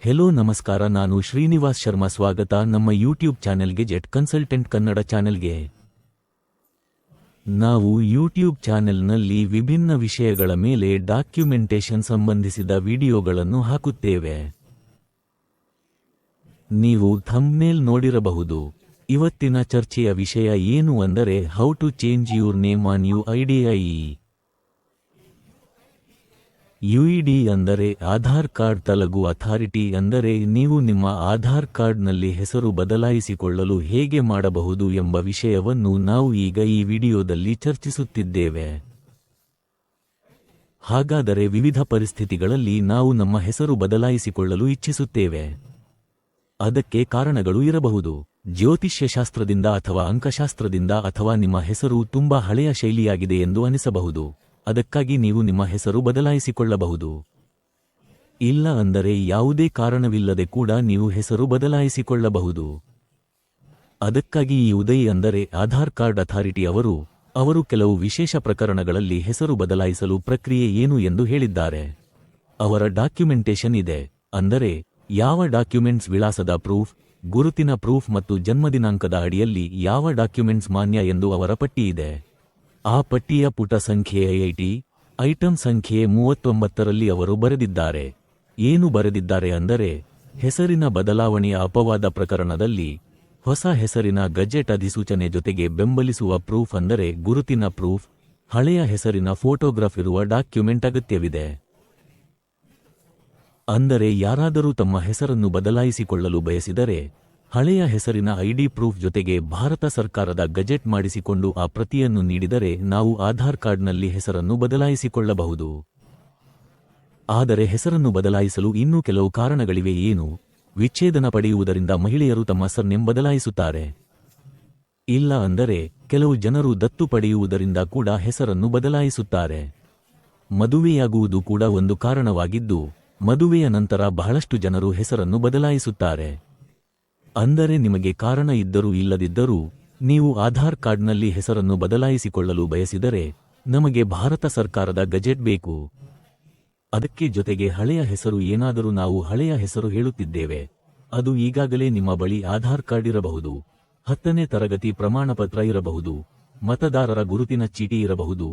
Hello ನಮಸ್ಕಾರ, ನಾನು ಶ್ರೀನಿವಾಸ್ ಶರ್ಮಾ. ಸ್ವಾಗತ ನಮ್ಮ ಯೂಟ್ಯೂಬ್ ಚಾನೆಲ್ಗೆ, ಜೆಟ್ ಕನ್ಸಲ್ಟೆಂಟ್ ಕನ್ನಡ ಚಾನೆಲ್ಗೆ. ನಾವು ಯೂಟ್ಯೂಬ್ ಚಾನೆಲ್ನಲ್ಲಿ ವಿಭಿನ್ನ ವಿಷಯಗಳ ಮೇಲೆ ಡಾಕ್ಯುಮೆಂಟೇಶನ್ ಸಂಬಂಧಿಸಿದ ವಿಡಿಯೋಗಳನ್ನು ಹಾಕುತ್ತೇವೆ. ನೀವು ಥಂಬ್ನೇಲ್ ನೋಡಿರಬಹುದು. ಇವತ್ತಿನ ಚರ್ಚೆಯ ವಿಷಯ ಏನು ಅಂದರೆ how to change your name on UID. UID ಅಂದರೆ ಆಧಾರ್ ಕಾರ್ಡ್ ತಲಗು ಅಥಾರಿಟಿ. ಅಂದರೆ ನೀವು ನಿಮ್ಮ ಆಧಾರ್ ಕಾರ್ಡ್ನಲ್ಲಿ ಹೆಸರು ಬದಲಾಯಿಸಿಕೊಳ್ಳಲು ಹೇಗೆ ಮಾಡಬಹುದು ಎಂಬ ವಿಷಯವನ್ನು ನಾವು ಈಗ ಈ ವಿಡಿಯೋದಲ್ಲಿ ಚರ್ಚಿಸುತ್ತಿದ್ದೇವೆ. ಹಾಗಾದರೆ ವಿವಿಧ ಪರಿಸ್ಥಿತಿಗಳಲ್ಲಿ ನಾವು ನಮ್ಮ ಹೆಸರು ಬದಲಾಯಿಸಿಕೊಳ್ಳಲು ಇಚ್ಛಿಸುತ್ತೇವೆ. ಅದಕ್ಕೆ ಕಾರಣಗಳು ಇರಬಹುದು. ಜ್ಯೋತಿಷ್ಯಶಾಸ್ತ್ರದಿಂದ ಅಥವಾ ಅಂಕಶಾಸ್ತ್ರದಿಂದ, ಅಥವಾ ನಿಮ್ಮ ಹೆಸರು ತುಂಬಾ ಹಳೆಯ ಶೈಲಿಯಾಗಿದೆ ಎಂದು ಅನಿಸಬಹುದು. ಅದಕ್ಕಾಗಿ ನೀವು ನಿಮ್ಮ ಹೆಸರು ಬದಲಾಯಿಸಿಕೊಳ್ಳಬಹುದು. ಇಲ್ಲ ಅಂದರೆ ಯಾವುದೇ ಕಾರಣವಿಲ್ಲದೆ ಕೂಡ ನೀವು ಹೆಸರು ಬದಲಾಯಿಸಿಕೊಳ್ಳಬಹುದು. ಅದಕ್ಕಾಗಿ ಈ ಉದಯ್ ಅಂದರೆ ಆಧಾರ್ ಕಾರ್ಡ್ ಅಥಾರಿಟಿ ಅವರು ಕೆಲವು ವಿಶೇಷ ಪ್ರಕರಣಗಳಲ್ಲಿ ಹೆಸರು ಬದಲಾಯಿಸಲು ಪ್ರಕ್ರಿಯೆ ಏನು ಎಂದು ಹೇಳಿದ್ದಾರೆ. ಅವರ ಡಾಕ್ಯುಮೆಂಟೇಶನ್ ಇದೆ. ಅಂದರೆ ಯಾವ ಡಾಕ್ಯುಮೆಂಟ್ಸ್, ವಿಳಾಸದ ಪ್ರೂಫ್, ಗುರುತಿನ ಪ್ರೂಫ್ ಮತ್ತು ಜನ್ಮದಿನಾಂಕದ ಅಡಿಯಲ್ಲಿ ಯಾವ ಡಾಕ್ಯುಮೆಂಟ್ಸ್ ಮಾನ್ಯ ಎಂದು ಅವರ ಪಟ್ಟಿ ಇದೆ. ಆ ಪಟ್ಟಿಯ ಪುಟ ಸಂಖ್ಯೆ 80, ಐಟಂ ಸಂಖ್ಯೆ 39ರಲ್ಲಿ ಅವರು ಬರೆದಿದ್ದಾರೆ. ಏನು ಬರೆದಿದ್ದಾರೆ ಅಂದರೆ, ಹೆಸರಿನ ಬದಲಾವಣೆಯ ಅಪವಾದ ಪ್ರಕರಣದಲ್ಲಿ ಹೊಸ ಹೆಸರಿನ ಗೆಜೆಟ್ ಅಧಿಸೂಚನೆ ಜೊತೆಗೆ ಬೆಂಬಲಿಸುವ ಪ್ರೂಫ್ ಅಂದರೆ ಗುರುತಿನ ಪ್ರೂಫ್, ಹಳೆಯ ಹೆಸರಿನ ಫೋಟೋಗ್ರಾಫ್ ಇರುವ ಡಾಕ್ಯುಮೆಂಟ್ ಅಗತ್ಯವಿದೆ. ಅಂದರೆ ಯಾರಾದರೂ ತಮ್ಮ ಹೆಸರನ್ನು ಬದಲಾಯಿಸಿಕೊಳ್ಳಲು ಬಯಸಿದರೆ ಹಳೆಯ ಹೆಸರಿನ ID ಪ್ರೂಫ್ ಜೊತೆಗೆ ಭಾರತ ಸರ್ಕಾರದ ಗೆಜೆಟ್ ಮಾಡಿಸಿಕೊಂಡು ಆ ಪ್ರತಿಯನ್ನು ನೀಡಿದರೆ ನಾವು ಆಧಾರ್ ಕಾರ್ಡ್ನಲ್ಲಿ ಹೆಸರನ್ನು ಬದಲಾಯಿಸಿಕೊಳ್ಳಬಹುದು. ಆದರೆ ಹೆಸರನ್ನು ಬದಲಾಯಿಸಲು ಇನ್ನೂ ಕೆಲವು ಕಾರಣಗಳಿವೆ. ಏನು? ವಿಚ್ಛೇದನ ಪಡೆಯುವುದರಿಂದ ಮಹಿಳೆಯರು ತಮ್ಮ ಸರ್ನೇಮ್ ಬದಲಾಯಿಸುತ್ತಾರೆ. ಇಲ್ಲ ಅಂದರೆ ಕೆಲವು ಜನರು ದತ್ತು ಪಡೆಯುವುದರಿಂದ ಕೂಡ ಹೆಸರನ್ನು ಬದಲಾಯಿಸುತ್ತಾರೆ. ಮದುವೆಯಾಗುವುದು ಕೂಡ ಒಂದು ಕಾರಣವಾಗಿದ್ದು, ಮದುವೆಯ ನಂತರ ಬಹಳಷ್ಟು ಜನರು ಹೆಸರನ್ನು ಬದಲಾಯಿಸುತ್ತಾರೆ. ಅಂದರೆ ನಿಮಗೆ ಕಾರಣ ಇದ್ದರೂ ಇಲ್ಲದಿದ್ದರೂ ನೀವು ಆಧಾರ್ ಕಾರ್ಡ್ನಲ್ಲಿ ಹೆಸರನ್ನು ಬದಲಾಯಿಸಿಕೊಳ್ಳಲು ಬಯಸಿದರೆ ನಮಗೆ ಭಾರತ ಸರ್ಕಾರದ ಗೆಜೆಟ್ ಬೇಕು. ಅದಕ್ಕೆ ಜೊತೆಗೆ ಹಳೆಯ ಹೆಸರು ಏನಾದರೂ, ನಾವು ಹಳೆಯ ಹೆಸರು ಹೇಳುತ್ತಿದ್ದೇವೆ, ಅದು ಈಗಾಗಲೇ ನಿಮ್ಮ ಬಳಿ ಆಧಾರ್ ಕಾರ್ಡ್ ಇರಬಹುದು, 10ನೇ ತರಗತಿ ಪ್ರಮಾಣಪತ್ರ ಇರಬಹುದು, ಮತದಾರರ ಗುರುತಿನ ಚೀಟಿ ಇರಬಹುದು,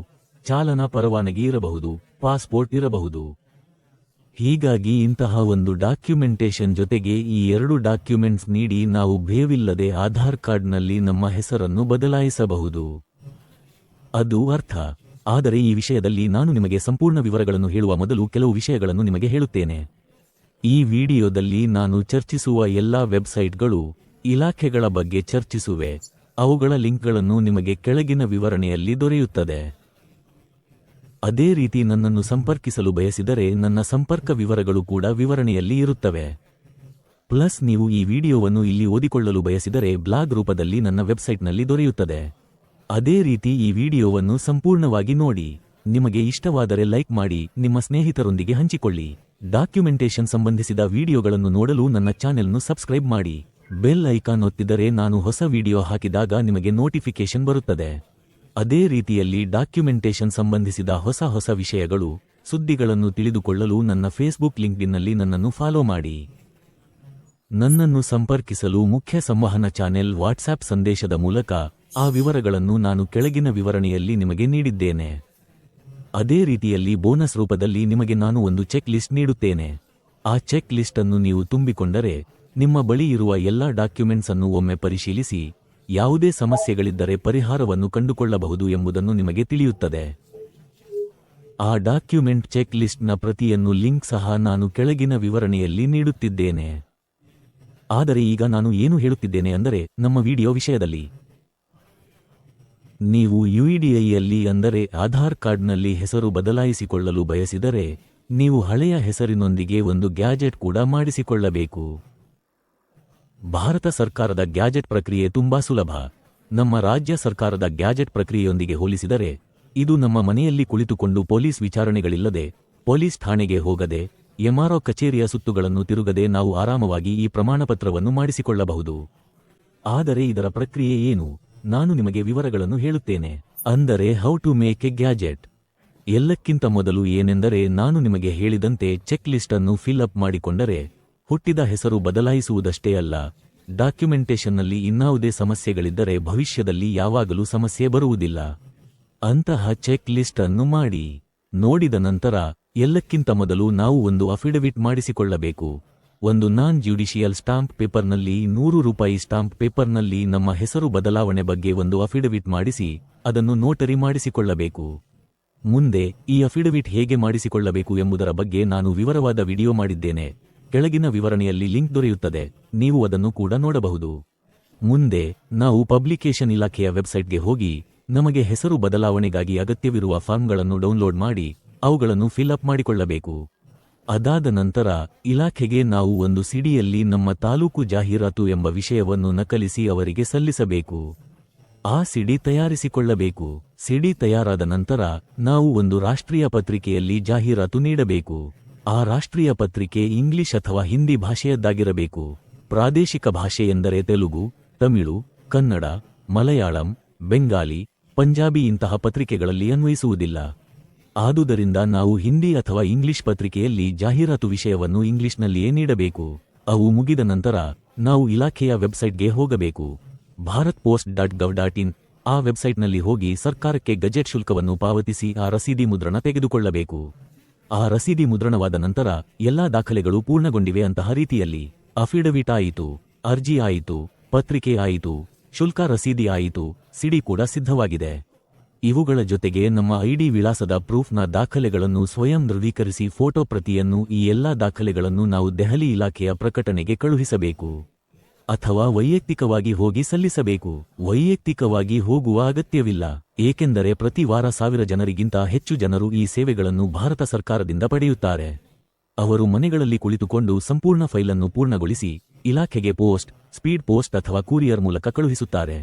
ಚಾಲನಾ ಪರವಾನಗಿ ಇರಬಹುದು, ಪಾಸ್ಪೋರ್ಟ್ ಇರಬಹುದು. ಹೀಗಾಗಿ ಇಂತಹ ಒಂದು ಡಾಕ್ಯುಮೆಂಟೇಶನ್ ಜೊತೆಗೆ ಈ 2 ಡಾಕ್ಯುಮೆಂಟ್ಸ್ ನೀಡಿ ನಾವು ಭಯವಿಲ್ಲದೆ ಆಧಾರ್ ಕಾರ್ಡ್ನಲ್ಲಿ ನಮ್ಮ ಹೆಸರನ್ನು ಬದಲಾಯಿಸಬಹುದು. ಅದು ಅರ್ಥ. ಆದರೆ ಈ ವಿಷಯದಲ್ಲಿ ನಾನು ನಿಮಗೆ ಸಂಪೂರ್ಣ ವಿವರಗಳನ್ನು ಹೇಳುವ ಮೊದಲು ಕೆಲವು ವಿಷಯಗಳನ್ನು ನಿಮಗೆ ಹೇಳುತ್ತೇನೆ. ಈ ವಿಡಿಯೋದಲ್ಲಿ ನಾನು ಚರ್ಚಿಸುವ ಎಲ್ಲಾ ವೆಬ್ಸೈಟ್ಗಳು, ಇಲಾಖೆಗಳ ಬಗ್ಗೆ ಚರ್ಚಿಸುವೆ. ಅವುಗಳ ಲಿಂಕ್ಗಳನ್ನು ನಿಮಗೆ ಕೆಳಗಿನ ವಿವರಣೆಯಲ್ಲಿ ದೊರೆಯುತ್ತದೆ. ಅದೇ ರೀತಿ ನನ್ನನ್ನು ಸಂಪರ್ಕಿಸಲು ಬಯಸಿದರೆ ನನ್ನ ಸಂಪರ್ಕ ವಿವರಗಳು ಕೂಡ ವಿವರಣೆಯಲ್ಲಿ ಇರುತ್ತವೆ. ಪ್ಲಸ್ ನೀವು ಈ ವಿಡಿಯೋವನ್ನು ಇಲ್ಲಿ ಓದಿಕೊಳ್ಳಲು ಬಯಸಿದರೆ ಬ್ಲಾಗ್ ರೂಪದಲ್ಲಿ ನನ್ನ ವೆಬ್ಸೈಟ್ನಲ್ಲಿ ದೊರೆಯುತ್ತದೆ. ಅದೇ ರೀತಿ ಈ ವಿಡಿಯೋವನ್ನು ಸಂಪೂರ್ಣವಾಗಿ ನೋಡಿ. ನಿಮಗೆ ಇಷ್ಟವಾದರೆ ಲೈಕ್ ಮಾಡಿ, ನಿಮ್ಮ ಸ್ನೇಹಿತರೊಂದಿಗೆ ಹಂಚಿಕೊಳ್ಳಿ. ಡಾಕ್ಯುಮೆಂಟೇಶನ್ ಸಂಬಂಧಿಸಿದ ವಿಡಿಯೋಗಳನ್ನು ನೋಡಲು ನನ್ನ ಚಾನೆಲ್ను ಸಬ್ಸ್ಕ್ರೈಬ್ ಮಾಡಿ. ಬೆಲ್ ಐಕಾನ್ ಒತ್ತಿದರೆ ನಾನು ಹೊಸ ವಿಡಿಯೋ ಹಾಕಿದಾಗ ನಿಮಗೆ ನೋಟಿಫಿಕೇಶನ್ ಬರುತ್ತದೆ. ಅದೇ ರೀತಿಯಲ್ಲಿ ಡಾಕ್ಯುಮೆಂಟೇಶನ್ ಸಂಬಂಧಿಸಿದ ಹೊಸ ವಿಷಯಗಳು, ಸುದ್ದಿಗಳನ್ನು ತಿಳಿದುಕೊಳ್ಳಲು ನನ್ನ ಫೇಸ್ಬುಕ್, ಲಿಂಕ್ಡ್ಇನ್ನಲ್ಲಿ ನನ್ನನ್ನು ಫಾಲೋ ಮಾಡಿ. ನನ್ನನ್ನು ಸಂಪರ್ಕಿಸಲು ಮುಖ್ಯ ಸಂವಹನ ಚಾನೆಲ್ ವಾಟ್ಸ್ಆಪ್ ಸಂದೇಶದ ಮೂಲಕ. ಆ ವಿವರಗಳನ್ನು ನಾನು ಕೆಳಗಿನ ವಿವರಣೆಯಲ್ಲಿ ನಿಮಗೆ ನೀಡಿದ್ದೇನೆ. ಅದೇ ರೀತಿಯಲ್ಲಿ ಬೋನಸ್ ರೂಪದಲ್ಲಿ ನಿಮಗೆ ನಾನು ಒಂದು ಚೆಕ್ ಲಿಸ್ಟ್ ನೀಡುತ್ತೇನೆ. ಆ ಚೆಕ್ ಲಿಸ್ಟ್ ಅನ್ನು ನೀವು ತುಂಬಿಕೊಂಡರೆ ನಿಮ್ಮ ಬಳಿ ಇರುವ ಎಲ್ಲಾ ಡಾಕ್ಯುಮೆಂಟ್ಸ್ ಅನ್ನು ಒಮ್ಮೆ ಪರಿಶೀಲಿಸಿ ಯಾವುದೇ ಸಮಸ್ಯೆಗಳಿದ್ದರೆ ಪರಿಹಾರವನ್ನು ಕಂಡುಕೊಳ್ಳಬಹುದು ಎಂಬುದನ್ನು ನಿಮಗೆ ತಿಳಿಯುತ್ತದೆ. ಆ ಡಾಕ್ಯುಮೆಂಟ್ ಚೆಕ್ ಲಿಸ್ಟ್ನ ಪ್ರತಿಯನ್ನು ಲಿಂಕ್ ಸಹ ನಾನು ಕೆಳಗಿನ ವಿವರಣೆಯಲ್ಲಿ ನೀಡುತ್ತಿದ್ದೇನೆ. ಆದರೆ ಈಗ ನಾನು ಏನು ಹೇಳುತ್ತಿದ್ದೇನೆ ಅಂದರೆ, ನಮ್ಮ ವಿಡಿಯೋ ವಿಷಯದಲ್ಲಿ ನೀವು UIDಯಲ್ಲಿ ಅಂದರೆ ಆಧಾರ್ ಕಾರ್ಡ್ನಲ್ಲಿ ಹೆಸರು ಬದಲಾಯಿಸಿಕೊಳ್ಳಲು ಬಯಸಿದರೆ ನೀವು ಹಳೆಯ ಹೆಸರಿನೊಂದಿಗೆ ಒಂದು ಗ್ಯಾಜೆಟ್ ಕೂಡ ಮಾಡಿಸಿಕೊಳ್ಳಬೇಕು. ಭಾರತ ಸರ್ಕಾರದ ಗ್ಯಾಜೆಟ್ ಪ್ರಕ್ರಿಯೆ ತುಂಬಾ ಸುಲಭ. ನಮ್ಮ ರಾಜ್ಯ ಸರ್ಕಾರದ ಗ್ಯಾಜೆಟ್ ಪ್ರಕ್ರಿಯೆಯೊಂದಿಗೆ ಹೋಲಿಸಿದರೆ ಇದು ನಮ್ಮ ಮನೆಯಲ್ಲಿ ಕುಳಿತುಕೊಂಡು ಪೊಲೀಸ್ ವಿಚಾರಣೆಗಳಿಲ್ಲದೆ, ಪೊಲೀಸ್ ಠಾಣೆಗೆ ಹೋಗದೆ, MRO ಕಚೇರಿಯ ಸುತ್ತುಗಳನ್ನು ತಿರುಗದೆ ನಾವು ಆರಾಮವಾಗಿ ಈ ಪ್ರಮಾಣಪತ್ರವನ್ನು ಮಾಡಿಸಿಕೊಳ್ಳಬಹುದು. ಆದರೆ ಇದರ ಪ್ರಕ್ರಿಯೆ ಏನು? ನಾನು ನಿಮಗೆ ವಿವರಗಳನ್ನು ಹೇಳುತ್ತೇನೆ. ಅಂದರೆ how to make a gazette. ಎಲ್ಲಕ್ಕಿಂತ ಮೊದಲು ಏನೆಂದರೆ, ನಾನು ನಿಮಗೆ ಹೇಳಿದಂತೆ ಚೆಕ್ ಲಿಸ್ಟ್ ಅನ್ನು ಫಿಲ್ ಅಪ್ ಮಾಡಿಕೊಂಡರೆ ಹುಟ್ಟಿದ ಹೆಸರು ಬದಲಾಯಿಸುವುದಷ್ಟೇ ಅಲ್ಲ, ಡಾಕ್ಯುಮೆಂಟೇಶನ್ನಲ್ಲಿ ಇನ್ನಾವುದೇ ಸಮಸ್ಯೆಗಳಿದ್ದರೆ ಭವಿಷ್ಯದಲ್ಲಿ ಯಾವಾಗಲೂ ಸಮಸ್ಯೆ ಬರುವುದಿಲ್ಲ. ಅಂತಹ ಚೆಕ್ ಲಿಸ್ಟ್ ಅನ್ನು ಮಾಡಿ ನೋಡಿದ ನಂತರ ಎಲ್ಲಕ್ಕಿಂತ ಮೊದಲು ನಾವು ಒಂದು ಅಫಿಡವಿಟ್ ಮಾಡಿಸಿಕೊಳ್ಳಬೇಕು. ಒಂದು ನಾನ್ ಜ್ಯುಡಿಷಿಯಲ್ ಸ್ಟಾಂಪ್ ಪೇಪರ್ನಲ್ಲಿ ₹100 ಸ್ಟಾಂಪ್ ಪೇಪರ್ನಲ್ಲಿ ನಮ್ಮ ಹೆಸರು ಬದಲಾವಣೆ ಬಗ್ಗೆ ಒಂದು ಅಫಿಡವಿಟ್ ಮಾಡಿಸಿ ಅದನ್ನು ನೋಟರಿ ಮಾಡಿಸಿಕೊಳ್ಳಬೇಕು. ಮುಂದೆ ಈ ಅಫಿಡವಿಟ್ ಹೇಗೆ ಮಾಡಿಸಿಕೊಳ್ಳಬೇಕು ಎಂಬುದರ ಬಗ್ಗೆ ನಾನು ವಿವರವಾದ ವಿಡಿಯೋ ಮಾಡಿದ್ದೇನೆ. ಕೆಳಗಿನ ವಿವರಣೆಯಲ್ಲಿ ಲಿಂಕ್ ದೊರೆಯುತ್ತದೆ, ನೀವು ಅದನ್ನು ಕೂಡ ನೋಡಬಹುದು. ಮುಂದೆ ನಾವು ಪಬ್ಲಿಕೇಶನ್ ಇಲಾಖೆಯ ವೆಬ್ಸೈಟ್ಗೆ ಹೋಗಿ ನಮಗೆ ಹೆಸರು ಬದಲಾವಣೆಗಾಗಿ ಅಗತ್ಯವಿರುವ ಫಾರ್ಮ್ಗಳನ್ನು ಡೌನ್ಲೋಡ್ ಮಾಡಿ ಅವುಗಳನ್ನು ಫಿಲ್ ಅಪ್ ಮಾಡಿಕೊಳ್ಳಬೇಕು. ಅದಾದ ನಂತರ ಇಲಾಖೆಗೆ ನಾವು ಒಂದು ಸಿಡಿಯಲ್ಲಿ ನಮ್ಮ ತಾಲೂಕು ಜಾಹೀರಾತು ಎಂಬ ವಿಷಯವನ್ನು ನಕಲಿಸಿ ಅವರಿಗೆ ಸಲ್ಲಿಸಬೇಕು. ಆ ಸಿಡಿ ತಯಾರಿಸಿಕೊಳ್ಳಬೇಕು. ಸಿಡಿ ತಯಾರಾದ ನಂತರ ನಾವು ಒಂದು ರಾಷ್ಟ್ರೀಯ ಪತ್ರಿಕೆಯಲ್ಲಿ ಜಾಹೀರಾತು ನೀಡಬೇಕು. ಆ ರಾಷ್ಟ್ರೀಯ ಪತ್ರಿಕೆ ಇಂಗ್ಲಿಷ್ ಅಥವಾ ಹಿಂದಿ ಭಾಷೆಯದ್ದಾಗಿರಬೇಕು. ಪ್ರಾದೇಶಿಕ ಭಾಷೆ ಎಂದರೆ ತೆಲುಗು, ತಮಿಳು, ಕನ್ನಡ, ಮಲಯಾಳಂ, ಬೆಂಗಾಲಿ, ಪಂಜಾಬಿ ಇಂತಹ ಪತ್ರಿಕೆಗಳಲ್ಲಿ ಅನ್ವಯಿಸುವುದಿಲ್ಲ. ಆದುದರಿಂದ ನಾವು ಹಿಂದಿ ಅಥವಾ ಇಂಗ್ಲಿಷ್ ಪತ್ರಿಕೆಯಲ್ಲಿ ಜಾಹೀರಾತು ವಿಷಯವನ್ನು ಇಂಗ್ಲಿಷ್ನಲ್ಲಿಯೇ ನೀಡಬೇಕು. ಅವು ಮುಗಿದ ನಂತರ ನಾವು ಇಲಾಖೆಯ ವೆಬ್ಸೈಟ್ಗೆ ಹೋಗಬೇಕು. bharatpost.gov.in ಆ ವೆಬ್ಸೈಟ್ನಲ್ಲಿ ಹೋಗಿ ಸರ್ಕಾರಕ್ಕೆ ಗಜೆಟ್ ಶುಲ್ಕವನ್ನು ಪಾವತಿಸಿ ಆ ರಸೀದಿ ಮುದ್ರಣ ತೆಗೆದುಕೊಳ್ಳಬೇಕು. ಆ ರಸೀದಿ ಮುದ್ರಣವಾದ ನಂತರ ಎಲ್ಲಾ ದಾಖಲೆಗಳು ಪೂರ್ಣಗೊಂಡಿವೆ ಅಂತಹ ರೀತಿಯಲ್ಲಿ ಅಫಿಡವಿಟ್ ಆಯಿತು, ಅರ್ಜಿ ಆಯಿತು, ಪತ್ರಿಕೆ ಆಯಿತು, ಶುಲ್ಕ ರಸೀದಿ ಆಯಿತು, ಸಿಡಿ ಕೂಡ ಸಿದ್ಧವಾಗಿದೆ. ಇವುಗಳ ಜೊತೆಗೆ ನಮ್ಮ ಐಡಿ ವಿಳಾಸದ ಪ್ರೂಫ್ನ ದಾಖಲೆಗಳನ್ನು ಸ್ವಯಂ ಧೃವೀಕರಿಸಿ ಫೋಟೋ ಪ್ರತಿಯನ್ನು ಈ ಎಲ್ಲಾ ದಾಖಲೆಗಳನ್ನು ನಾವು ದೆಹಲಿ ಇಲಾಖೆಯ ಪ್ರಕಟಣೆಗೆ ಕಳುಹಿಸಬೇಕು ಅಥವಾ ವೈಯಕ್ತಿಕವಾಗಿ ಹೋಗಿ ಸಲ್ಲಿಸಬೇಕು. ವೈಯಕ್ತಿಕವಾಗಿ ಹೋಗುವ ಅಗತ್ಯವಿಲ್ಲ, ಏಕೆಂದರೆ ಪ್ರತಿ ವಾರ 1000 ಜನರಿಗಿಂತ ಹೆಚ್ಚು ಜನರು ಈ ಸೇವೆಗಳನ್ನು ಭಾರತ ಸರ್ಕಾರದಿಂದ ಪಡೆಯುತ್ತಾರೆ. ಅವರು ಮನೆಗಳಲ್ಲಿ ಕುಳಿತುಕೊಂಡು ಸಂಪೂರ್ಣ ಫೈಲನ್ನು ಪೂರ್ಣಗೊಳಿಸಿ ಇಲಾಖೆಗೆ ಪೋಸ್ಟ್, ಸ್ಪೀಡ್ ಪೋಸ್ಟ್ ಅಥವಾ ಕೂರಿಯರ್ ಮೂಲಕ ಕಳುಹಿಸುತ್ತಾರೆ.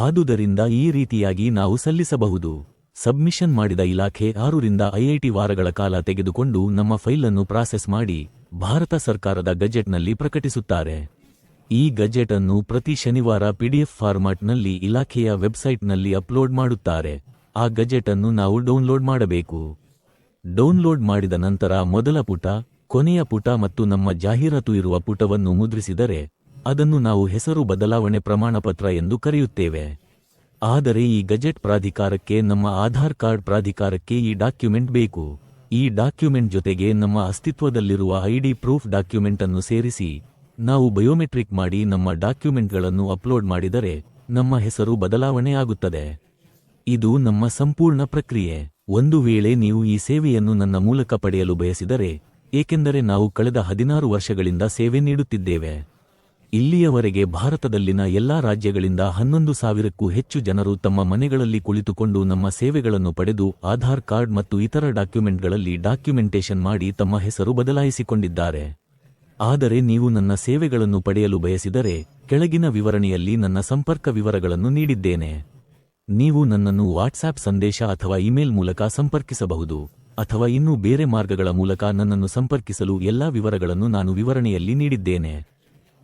ಆದುದರಿಂದ ಈ ರೀತಿಯಾಗಿ ನಾವು ಸಲ್ಲಿಸಬಹುದು. ಸಬ್ಮಿಷನ್ ಮಾಡಿದ ಇಲಾಖೆ 6 ರಿಂದ 5 ವಾರಗಳ ಕಾಲ ತೆಗೆದುಕೊಂಡು ನಮ್ಮ ಫೈಲನ್ನು ಪ್ರಾಸೆಸ್ ಮಾಡಿ ಭಾರತ ಸರ್ಕಾರದ ಗಜೆಟ್ನಲ್ಲಿ ಪ್ರಕಟಿಸುತ್ತಾರೆ. ಈ ಗಜೆಟ್ ಅನ್ನು ಪ್ರತಿ ಶನಿವಾರ PDF ಫಾರ್ಮ್ಯಾಟ್ನಲ್ಲಿ ಇಲಾಖೆಯ ವೆಬ್ಸೈಟ್ನಲ್ಲಿ ಅಪ್ಲೋಡ್ ಮಾಡುತ್ತಾರೆ. ಆ ಗಜೆಟ್ ಅನ್ನು ನಾವು ಡೌನ್ಲೋಡ್ ಮಾಡಬೇಕು. ಡೌನ್ಲೋಡ್ ಮಾಡಿದ ನಂತರ ಮೊದಲ ಪುಟ, ಕೊನೆಯ ಪುಟ ಮತ್ತು ನಮ್ಮ ಜಾಹೀರಾತು ಇರುವ ಪುಟವನ್ನು ಮುದ್ರಿಸಿದರೆ ಅದನ್ನು ನಾವು ಹೆಸರು ಬದಲಾವಣೆ ಪ್ರಮಾಣಪತ್ರ ಎಂದು ಕರೆಯುತ್ತೇವೆ. ಆದರೆ ಈ ಗಜೆಟ್ ಪ್ರಾಧಿಕಾರಕ್ಕೆ, ನಮ್ಮ ಆಧಾರ್ ಕಾರ್ಡ್ ಪ್ರಾಧಿಕಾರಕ್ಕೆ ಈ ಡಾಕ್ಯುಮೆಂಟ್ ಬೇಕು. ಈ ಡಾಕ್ಯುಮೆಂಟ್ ಜೊತೆಗೆ ನಮ್ಮ ಅಸ್ತಿತ್ವದಲ್ಲಿರುವ ಐಡಿ ಪ್ರೂಫ್ ಡಾಕ್ಯುಮೆಂಟ್ ಅನ್ನು ಸೇರಿಸಿ ನಾವು ಬಯೋಮೆಟ್ರಿಕ್ ಮಾಡಿ ನಮ್ಮ ಡಾಕ್ಯುಮೆಂಟ್ಗಳನ್ನು ಅಪ್ಲೋಡ್ ಮಾಡಿದರೆ ನಮ್ಮ ಹೆಸರು ಬದಲಾವಣೆ ಆಗುತ್ತದೆ. ಇದು ನಮ್ಮ ಸಂಪೂರ್ಣ ಪ್ರಕ್ರಿಯೆ. ಒಂದು ವೇಳೆ ನೀವು ಈ ಸೇವೆಯನ್ನು ನನ್ನ ಮೂಲಕ ಪಡೆಯಲು ಬಯಸಿದರೆ, ಏಕೆಂದರೆ ನಾವು ಕಳೆದ 16 ವರ್ಷಗಳಿಂದ ಸೇವೆ ನೀಡುತ್ತಿದ್ದೇವೆ. ಇಲ್ಲಿಯವರೆಗೆ ಭಾರತದಲ್ಲಿನ ಎಲ್ಲಾ ರಾಜ್ಯಗಳಿಂದ 11,000ಕ್ಕೂ ಹೆಚ್ಚು ಜನರು ತಮ್ಮ ಮನೆಗಳಲ್ಲಿ ಕುಳಿತುಕೊಂಡು ನಮ್ಮ ಸೇವೆಗಳನ್ನು ಪಡೆದು ಆಧಾರ್ ಕಾರ್ಡ್ ಮತ್ತು ಇತರ ಡಾಕ್ಯುಮೆಂಟ್ಗಳಲ್ಲಿ ಡಾಕ್ಯುಮೆಂಟೇಶನ್ ಮಾಡಿ ತಮ್ಮ ಹೆಸರು ಬದಲಾಯಿಸಿಕೊಂಡಿದ್ದಾರೆ. ಆದರೆ ನೀವು ನನ್ನ ಸೇವೆಗಳನ್ನು ಪಡೆಯಲು ಬಯಸಿದರೆ ಕೆಳಗಿನ ವಿವರಣೆಯಲ್ಲಿ ನನ್ನ ಸಂಪರ್ಕ ವಿವರಗಳನ್ನು ನೀಡಿದ್ದೇನೆ. ನೀವು ನನ್ನನ್ನು ವಾಟ್ಸ್ಆಪ್ ಸಂದೇಶ ಅಥವಾ ಇಮೇಲ್ ಮೂಲಕ ಸಂಪರ್ಕಿಸಬಹುದು ಅಥವಾ ಇನ್ನೂ ಬೇರೆ ಮಾರ್ಗಗಳ ಮೂಲಕ ನನ್ನನ್ನು ಸಂಪರ್ಕಿಸಲು ಎಲ್ಲಾ ವಿವರಗಳನ್ನು ನಾನು ವಿವರಣೆಯಲ್ಲಿ ನೀಡಿದ್ದೇನೆ.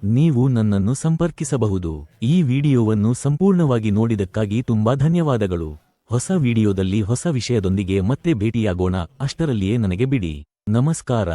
ನೀವು ನನ್ನನ್ನು ಸಂಪರ್ಕಿಸಬಹುದು. ಈ ವಿಡಿಯೋವನ್ನು ಸಂಪೂರ್ಣವಾಗಿ ನೋಡಿದಕ್ಕಾಗಿ ತುಂಬಾ ಧನ್ಯವಾದಗಳು. ಹೊಸ ವಿಡಿಯೋದಲ್ಲಿ ಹೊಸ ವಿಷಯದೊಂದಿಗೆ ಮತ್ತೆ ಭೇಟಿಯಾಗೋಣ. ಅಷ್ಟರಲ್ಲಿಯೇ ನನಗೆ ಬಿಡಿ. ನಮಸ್ಕಾರ.